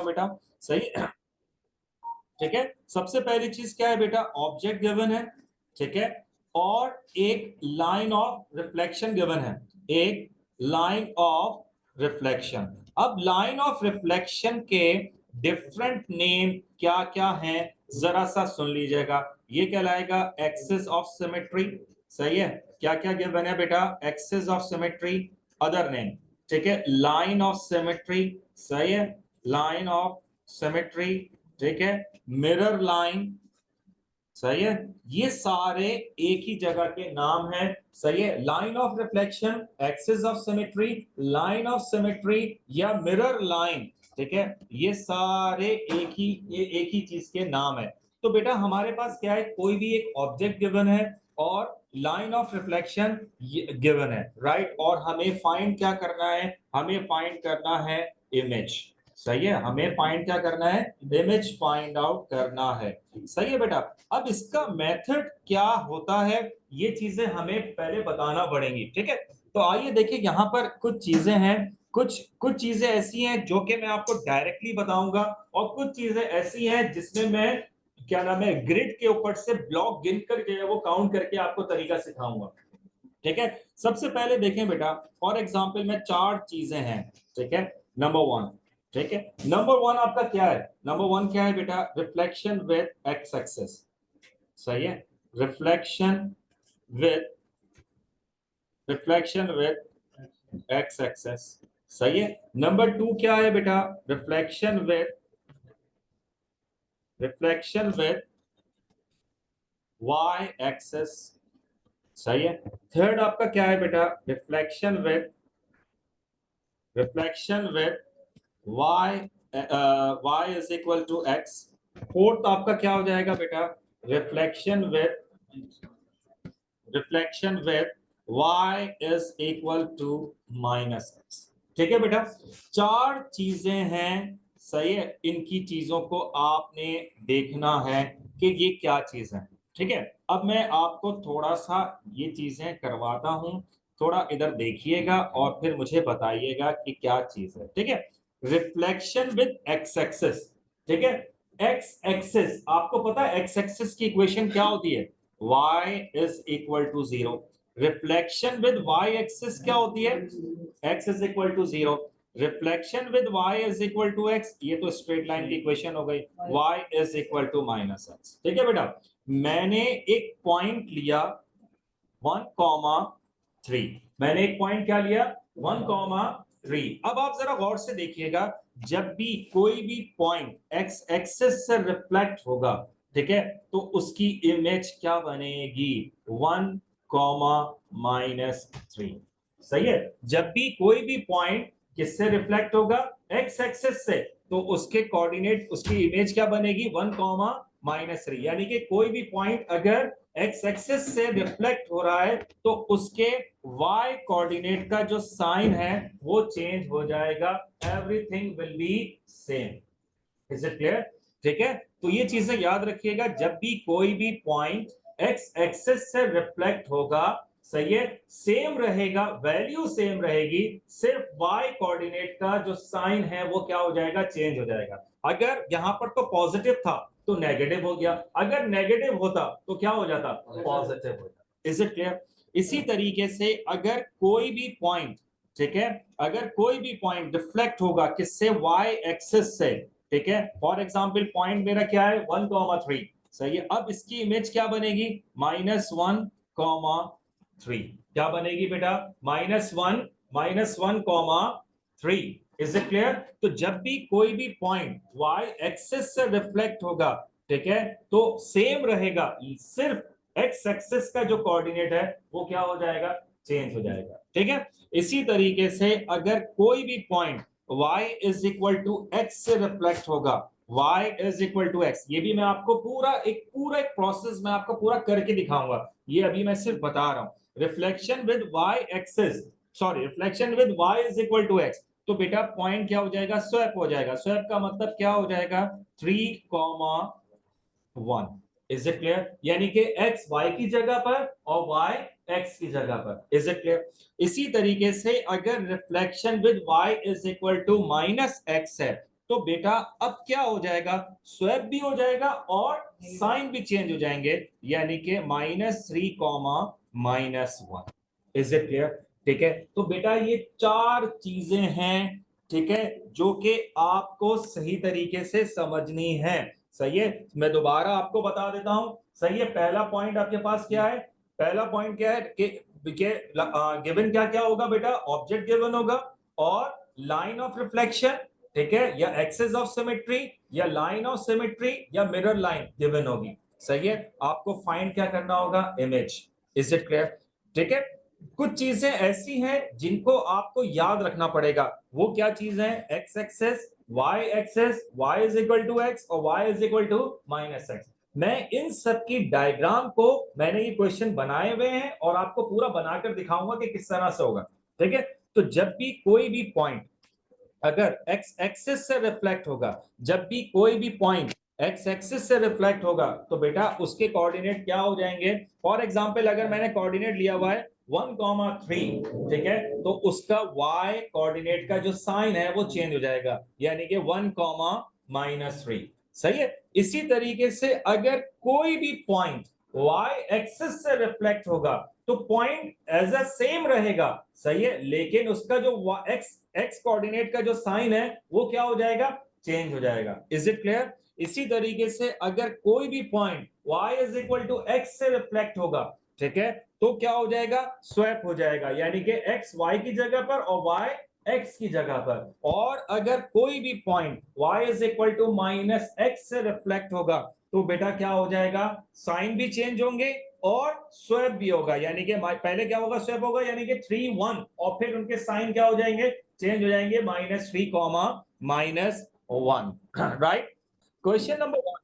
बेटा, सही है। ठीक है, सबसे पहली चीज क्या है बेटा, ऑब्जेक्ट गिवन है, ठीक है, और एक लाइन ऑफ रिफ्लेक्शन गिवन है, एक लाइन ऑफ रिफ्लेक्शन। अब लाइन ऑफ रिफ्लेक्शन के डिफरेंट नेम क्या क्या हैं, जरा सा सुन लीजिएगा। ये कहलाएगा एक्सिस ऑफ सिमेट्री, सही है। क्या क्या गिवन है बेटा, axis of symmetry, other name, ठीक है, लाइन ऑफ सिमेट्री, सही है, लाइन ऑफ सिमेट्री, ठीक है, मिरर लाइन, सही है। ये सारे एक ही जगह के नाम हैं, सही है। Line of reflection, axis of symmetry, line of symmetry या मिरर लाइन, ठीक है, ये सारे एक ही चीज के नाम है। तो बेटा हमारे पास क्या है, कोई भी एक ऑब्जेक्ट गिवन है और लाइन ऑफ रिफ्लेक्शन गिवन है, राइट। और हमें फाइंड क्या करना है, हमें फाइंड करना है इमेज, सही है, हमें फाइंड क्या करना है, इमेज फाइंड आउट करना है, सही है बेटा। अब इसका मेथड क्या होता है, ये चीजें हमें पहले बताना पड़ेंगी, ठीक है। तो आइए देखिए, यहाँ पर कुछ चीजें हैं, कुछ कुछ चीजें ऐसी हैं जो कि मैं आपको डायरेक्टली बताऊंगा, और कुछ चीजें ऐसी हैं जिसमें मैं क्या नाम है, ग्रिड के ऊपर से ब्लॉक गिन कर जो है वो काउंट करके आपको तरीका सिखाऊंगा, ठीक है। सबसे पहले देखें बेटा, फॉर एग्जाम्पल में चार चीजें हैं, ठीक है। नंबर वन, ठीक है, नंबर वन आपका क्या है, नंबर वन क्या है बेटा, रिफ्लेक्शन विद एक्स एक्सिस, सही है, with reflection with x axis, सही है। नंबर टू क्या है बेटा, रिफ्लेक्शन विद वाई एक्सिस, सही है। थर्ड आपका क्या है बेटा, reflection with y is equal to x। Fourth आपका क्या हो जाएगा बेटा, reflection with y is equal to minus x, ठीक है बेटा। चार चीजें हैं, सही है, इनकी चीजों को आपने देखना है कि ये क्या चीज है, ठीक है। अब मैं आपको थोड़ा सा ये चीजें करवाता हूं, थोड़ा इधर देखिएगा और फिर मुझे बताइएगा कि क्या चीज है, ठीक है। रिफ्लेक्शन विद एक्स एक्सिस, ठीक है, एक्स एक्सिस आपको पता है एक्स एक्सिस की इक्वेशन क्या होती है, y is equal to 0। Reflection with y axis क्या होती है, x is equal to 0। Reflection with y is equal to x, ये तो स्ट्रेट लाइन की इक्वेशन हो गई, y is equal to minus x, ठीक है बेटा। मैंने एक पॉइंट लिया 1,3, मैंने एक पॉइंट क्या लिया 1,3। अब आप जरा गौर से देखिएगा, जब भी कोई भी पॉइंट एक्स एक्सिस से रिफ्लेक्ट होगा, ठीक है, तो उसकी इमेज क्या बनेगी, 1,-3, सही है। जब भी कोई भी पॉइंट किससे रिफ्लेक्ट होगा, एक्स एक्सिस से, तो उसके कोऑर्डिनेट, उसकी इमेज क्या बनेगी, 1,-3। यानी कि कोई भी पॉइंट अगर एक्स एक्सिस से रिफ्लेक्ट हो रहा है तो उसके y कोऑर्डिनेट का जो साइन है वो चेंज हो जाएगा, everything will be same. Is it clear, ठीक है। तो ये चीजें याद रखिएगा, जब भी कोई भी पॉइंट एक्स एक्सिस से रिफ्लेक्ट होगा, सही है, सेम रहेगा, वैल्यू सेम रहेगी, सिर्फ y कोऑर्डिनेट का जो साइन है वो क्या हो जाएगा, चेंज हो जाएगा। अगर यहां पर तो पॉजिटिव था तो नेगेटिव हो गया, अगर नेगेटिव होता तो क्या हो जाता, पॉजिटिव हो जाता। Is it clear. इसी तरीके से अगर कोई भी पॉइंट, ठीक है, अगर कोई भी पॉइंट रिफ्लेक्ट होगा किससे, y एक्सिस से, ठीक है, फॉर एग्जाम्पल पॉइंट मेरा क्या है 1,3, सही है। अब इसकी इमेज क्या बनेगी, -1,3, क्या बनेगी बेटा, -1,3। Is it clear. तो जब भी कोई भी पॉइंट y एक्सिस से रिफ्लेक्ट होगा, ठीक है, तो सेम रहेगा, सिर्फ x एक्सिस का जो कोऑर्डिनेट है वो क्या हो जाएगा, चेंज हो जाएगा, ठीक है। इसी तरीके से अगर कोई भी point y is equal to x से रिफ्लेक्ट होगा, y is equal to x, ये भी मैं आपको पूरा एक प्रोसेस मैं आपको पूरा करके दिखाऊंगा, ये अभी मैं सिर्फ बता रहा हूं। Reflection with y axis, sorry, reflection with y is equal to x, तो बेटा पॉइंट क्या हो जाएगा, स्वैप हो जाएगा। स्वैप का मतलब क्या हो जाएगा, 3,1। इज इट क्लियर, यानी कि x y की जगह पर और y x की जगह पर। Is it clear. इसी तरीके से अगर reflection with y is equal to -x है, तो बेटा अब क्या हो जाएगा, स्वैप भी हो जाएगा और साइन भी चेंज हो जाएंगे, यानी कि -3 -1। Is it clear? ठीक है, तो बेटा ये चार चीजें हैं, ठीक है, जो कि आपको सही तरीके से समझनी है। सही है, मैं दोबारा आपको बता देता हूं। सही है, पहला पॉइंट आपके पास क्या है? पहला पॉइंट क्या है कि गिवन क्या क्या होगा बेटा? ऑब्जेक्ट गिवन होगा और लाइन ऑफ रिफ्लेक्शन, ठीक है, या एक्सेस ऑफ सिमेट्री या लाइन ऑफ सिमेट्री या मिरर लाइन गिवन होगी। सही है, आपको फाइंड क्या करना होगा? इमेज। Is it clear? ठीक है, कुछ चीजें ऐसी हैं जिनको आपको याद रखना पड़ेगा। वो क्या चीज है? X axis, Y axis, Y is equal to X और Y is equal to -x। मैं इन सब की डायग्राम को, मैंने ये क्वेश्चन बनाए हुए हैं और आपको पूरा बनाकर दिखाऊंगा कि किस तरह से होगा। ठीक है, तो जब भी कोई भी पॉइंट अगर एक्स एक्सिस से रिफ्लेक्ट होगा, जब भी कोई भी पॉइंट एक्स एक्सिस से रिफ्लेक्ट होगा, तो बेटा उसके कोऑर्डिनेट क्या हो जाएंगे? फॉर एग्जांपल अगर मैंने कोऑर्डिनेट लिया हुआ है 1,3, ठीक है, तो उसका y कोऑर्डिनेट का जो साइन है वो चेंज हो जाएगा, यानी कि 1,-3। सही है, इसी तरीके से अगर कोई भी पॉइंट y एक्सिस से रिफ्लेक्ट होगा तो पॉइंट एज अ सेम रहेगा। सही है, लेकिन उसका जो एक्स कोऑर्डिनेट का जो साइन है वो क्या हो जाएगा? चेंज हो जाएगा। Is it clear? इसी तरीके से अगर कोई भी point y is equal to x से रिफ्लेक्ट होगा, ठीक है, तो क्या हो जाएगा? स्वैप हो जाएगा, यानी कि x y की जगह पर और y x की जगह पर। और अगर कोई भी point y is equal to -x से रिफ्लेक्ट होगा, तो बेटा क्या हो जाएगा? साइन भी चेंज होंगे और स्वैप भी होगा, यानी कि पहले क्या होगा? स्वैप होगा, यानी कि 3 1 और फिर उनके साइन क्या हो जाएंगे? चेंज हो जाएंगे, -3 -1। Right? Question number 1,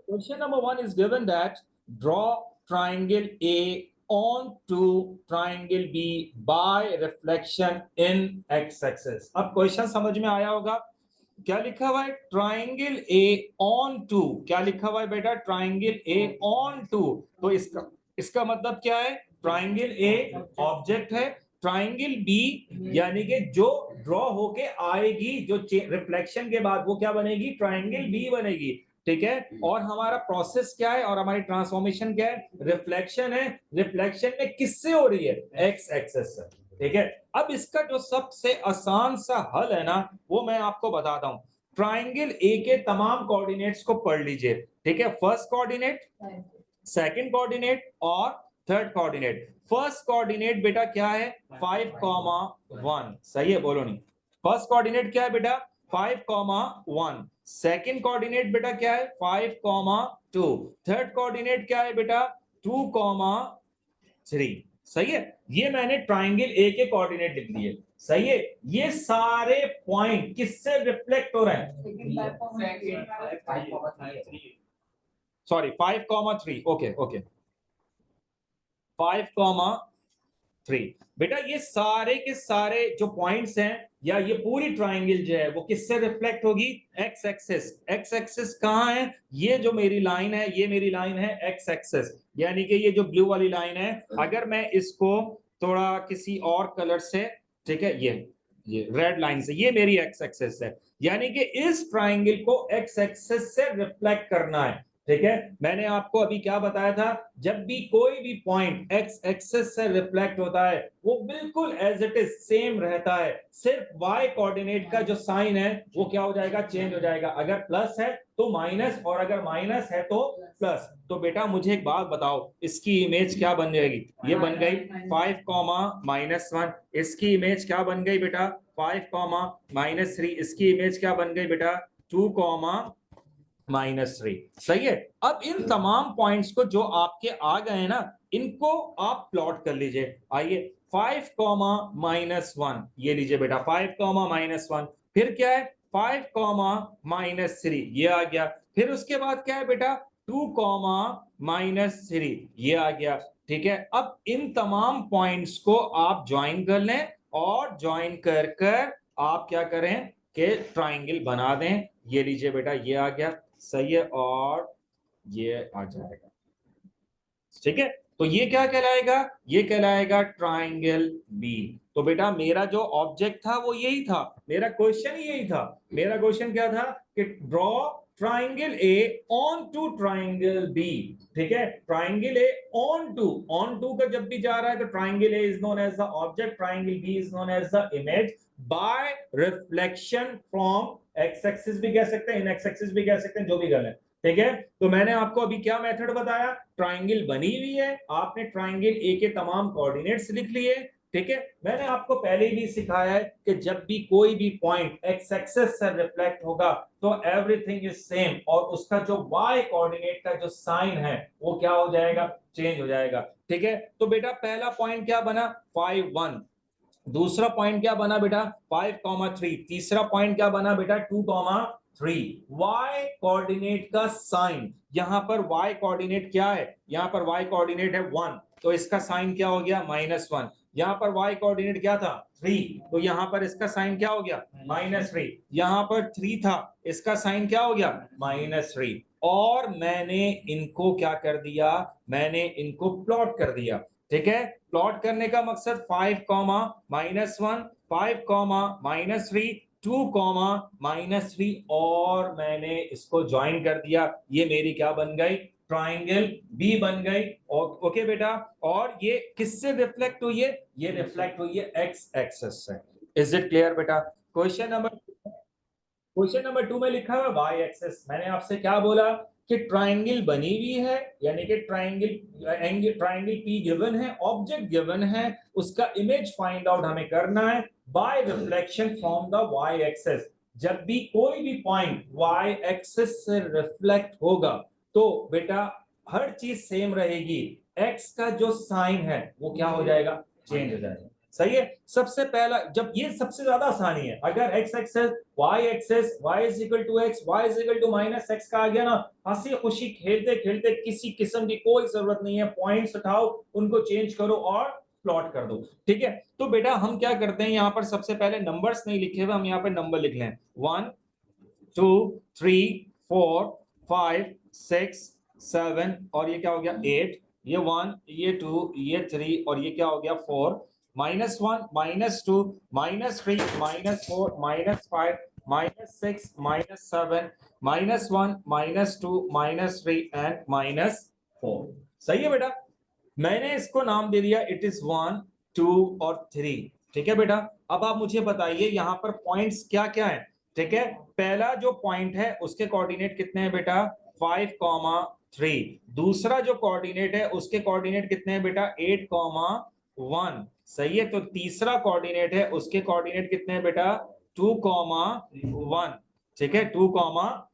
question number 1 is given that draw triangle A onto triangle B by reflection in x-axis। अब क्वेश्चन समझ में आया होगा। क्या लिखा हुआ है? Triangle A onto. क्या लिखा हुआ है बेटा? Triangle A onto. तो इसका मतलब क्या है? ट्राइंगल ए ऑब्जेक्ट है, ट्राइंगल बी यानी कि जो ड्रॉ होके आएगी, जो रिफ्लेक्शन के बाद वो क्या बनेगी? ट्राइंगल बी बनेगी। ठीक है, और हमारा प्रोसेस क्या है और हमारी ट्रांसफॉर्मेशन क्या है? रिफ्लेक्शन है। रिफ्लेक्शन में किससे हो रही है? एक्स एक्सेस से। ठीक है, अब इसका जो सबसे आसान सा हल है ना, वो मैं आपको बताता हूं। ट्राइंगल ए के तमाम कोऑर्डिनेट्स को पढ़ लीजिए। ठीक है, फर्स्ट कोऑर्डिनेट, सेकंड कोऑर्डिनेट और थर्ड कोऑर्डिनेट। फर्स्ट कोऑर्डिनेट बेटा क्या है? 5,1। सही है, बोलो नहीं। फर्स्ट कोऑर्डिनेट क्या है बेटा? 5,1। सेकंड कोऑर्डिनेट बेटा क्या है? 5,2। थर्ड कोऑर्डिनेट क्या है बेटा? 2,3। सही है, ये मैंने ट्राइंगल ए के कोऑर्डिनेट लिख दिए। सही है, ये सारे पॉइंट किससे रिफ्लेक्ट हो रहे हैं? सॉरी, 5,3। Okay okay, 5,3। बेटा ये सारे के सारे जो पॉइंट्स हैं या ये पूरी ट्राइंगल जो है वो किससे रिफ्लेक्ट होगी? X axis. एक्स एक्सिस कहां है? ये जो मेरी लाइन है, ये मेरी लाइन है एक्स एक्सिस, यानी कि ये जो ब्लू वाली लाइन है, अगर मैं इसको थोड़ा किसी और कलर से, ठीक है, ये रेड लाइन से, ये मेरी एक्स एक्सिस है, यानी कि इस ट्राइंगल को एक्स एक्सिस से रिफ्लेक्ट करना है। ठीक है, मैंने आपको अभी क्या बताया था? जब भी कोई भी पॉइंट एक्स एक्सिस से रिफ्लेक्ट होता है वो बिल्कुल एज इट इज सेम रहता है, सिर्फ वाई कोऑर्डिनेट का जो साइन है वो क्या हो जाएगा? चेंज हो जाएगा। अगर प्लस है तो माइनस और अगर माइनस है तो प्लस। तो बेटा मुझे एक बात बताओ, इसकी इमेज क्या बन जाएगी? ये बन गई 5,-1। इसकी इमेज क्या बन गई बेटा? 5,-3। इसकी इमेज क्या बन गई बेटा? 2,-3। सही है, अब इन तमाम पॉइंट्स को जो आपके आ गए हैं ना, इनको आप प्लॉट कर लीजिए। आइए, 5,-1 ये लीजिए बेटा, 5,-1। फिर क्या है? 5,-3 ये आ गया। फिर उसके बाद क्या है बेटा? 2,-3 ये आ गया। ठीक है, अब इन तमाम पॉइंट्स को आप ज्वाइन कर लें और ज्वाइन कर कर आप क्या करें कि ट्राइंगल बना दें। ये लीजिए बेटा, ये आ गया। सही है, और ये आ जाएगा। ठीक है, तो ये क्या कहलाएगा, ये कहलाएगा ट्राइंगल बी। तो बेटा मेरा जो ऑब्जेक्ट था वो यही था, मेरा क्वेश्चन यही था। मेरा क्वेश्चन क्या था कि draw triangle A onto triangle B. ठीक है, ट्राइंगल ए ऑन टू का जब भी जा रहा है तो triangle A is known as the object, triangle B is known as the image by reflection from x axis भी कह सकते हैं, इन एक्स एक्सिस भी कह सकते हैं, जो भी कर लें। ठीक है, तो मैंने आपको अभी क्या मेथड बताया, ट्राइंगल बनी हुई है, आपने ट्राइंगल ए के तमाम कोऑर्डिनेट्स लिख लिए। ठीक है, मैंने आपको पहले भी सिखाया है कि जब भी कोई भी पॉइंट एक्स एक्सिस से रिफ्लेक्ट होगा तो एवरीथिंग इज सेम, और उसका जो वाई कोऑर्डिनेट का जो साइन है वो क्या हो जाएगा, चेंज हो जाएगा। ठीक है, तो बेटा पहला पॉइंट क्या बना 5 1, दूसरा पॉइंट क्या बना बेटा 5,3, तीसरा पॉइंट क्या बना बेटा 2,3। y कोऑर्डिनेट का साइन, यहां पर y कोऑर्डिनेट क्या है, यहां पर y कोऑर्डिनेट है 1, तो इसका साइन क्या हो गया -1। यहां पर y कोऑर्डिनेट क्या था 3, तो यहां पर इसका साइन क्या हो गया -3। यहां पर 3 था, इसका साइन क्या हो गया -3। और मैंने इनको क्या कर दिया, मैंने इनको प्लॉट कर दिया। ठीक है, प्लॉट करने का मकसद 5, -1, 5, -3, 2, -3, और मैंने इसको ज्वाइन कर दिया, ये मेरी क्या बन गई, ट्राइंगल बी बन गई। और ओके बेटा, और ये किससे रिफ्लेक्ट हुई है, ये रिफ्लेक्ट हुई है एक्स एक्सिस से। इज इट क्लियर बेटा? क्वेश्चन नंबर 2 में लिखा हुआ वाई एक्सिस, मैंने आपसे क्या बोला कि ट्राइंगल बनी हुई है, यानी कि ट्राइंगल पी गिवन है, ऑब्जेक्ट गिवन है, उसका इमेज फाइंड आउट हमें करना है by reflection from the y axis. जब भी कोई भी पॉइंट वाई एक्सिस से रिफ्लेक्ट होगा तो बेटा हर चीज सेम रहेगी, एक्स का जो साइन है वो क्या हो जाएगा, चेंज हो जाएगा। सही है, सबसे पहला, जब ये सबसे ज्यादा आसानी है, अगर x axis y axis y is equal to x, y is equal to -x का आ गया ना, हंसी खुशी खेलते खेलते, किसी किस्म की कोई जरूरत नहीं है, पॉइंट्स उठाओ, उनको चेंज करो और प्लॉट कर दो। ठीक है, तो बेटा हम क्या करते हैं, यहाँ पर सबसे पहले नंबर्स नहीं लिखे हुए, हम यहाँ पे नंबर लिख लें 1 2 3 4 5 6 7, और ये क्या हो गया 8, ये 1, ये 2, ये 3, और ये क्या हो गया 4, -1, -2, -3, -4, -5, -6, -7, -1, -2, -3 एंड -4। सही है बेटा, मैंने इसको नाम दे दिया, इट इज 1 2 और 3। ठीक है बेटा, अब आप मुझे बताइए यहाँ पर पॉइंट्स क्या क्या है। ठीक है, पहला जो पॉइंट है उसके कोऑर्डिनेट कितने हैं बेटा 5, 3। दूसरा जो कोऑर्डिनेट है उसके कोऑर्डिनेट कितने हैं बेटा 8, 1। सही है, तो तीसरा कोऑर्डिनेट है उसके कोऑर्डिनेट कितने हैं बेटा 2, 1। ठीक है, 2,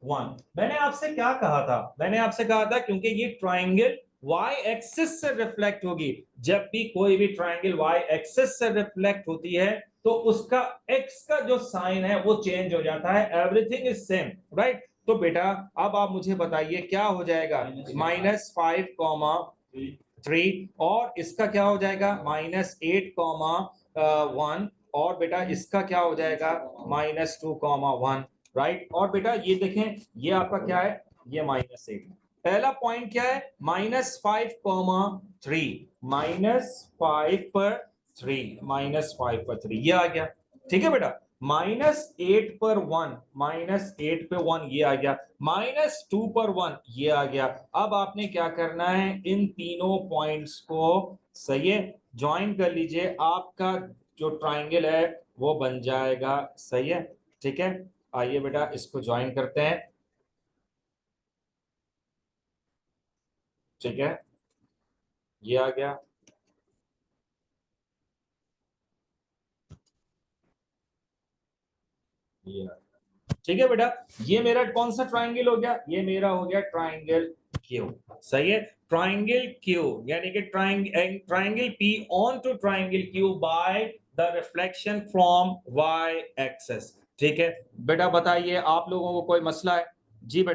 1। मैंने आपसे क्या कहा था, मैंने आपसे कहा था क्योंकि ये ट्राइंगल y एक्सिस से रिफ्लेक्ट होगी, जब भी कोई भी ट्राइंगल y एक्सिस से रिफ्लेक्ट होती है तो उसका x का जो साइन है वो चेंज हो जाता है, एवरीथिंग इज सेम, राइट। तो बेटा अब आप मुझे बताइए क्या हो जाएगा -5, 3, और इसका क्या हो जाएगा -8, 1, और बेटा इसका क्या हो जाएगा -2, 1, राइट। और बेटा ये देखें, ये आपका क्या है, ये -8। पहला पॉइंट क्या है -5, 3, -5 पर 3, -5 पर 3, ये आ गया। ठीक है बेटा, -8 पर 1, -8 पे 1, ये आ गया, -2 पर 1, ये आ गया। अब आपने क्या करना है, इन तीनों पॉइंट्स को सही है ज्वाइन कर लीजिए, आपका जो ट्राइंगल है वो बन जाएगा। सही है, ठीक है, आइए बेटा इसको ज्वाइन करते हैं। ठीक है, ये आ गया, ये आ गया। ठीक है बेटा, ये मेरा कौन सा ट्राइंगल हो गया, ये मेरा हो गया ट्राइंगल क्यू। सही है, ट्राइंगल क्यू यानी कि triangle P onto triangle Q by the reflection from y axis. ठीक है बेटा, बताइए आप लोगों को कोई मसला है? जी बेटा।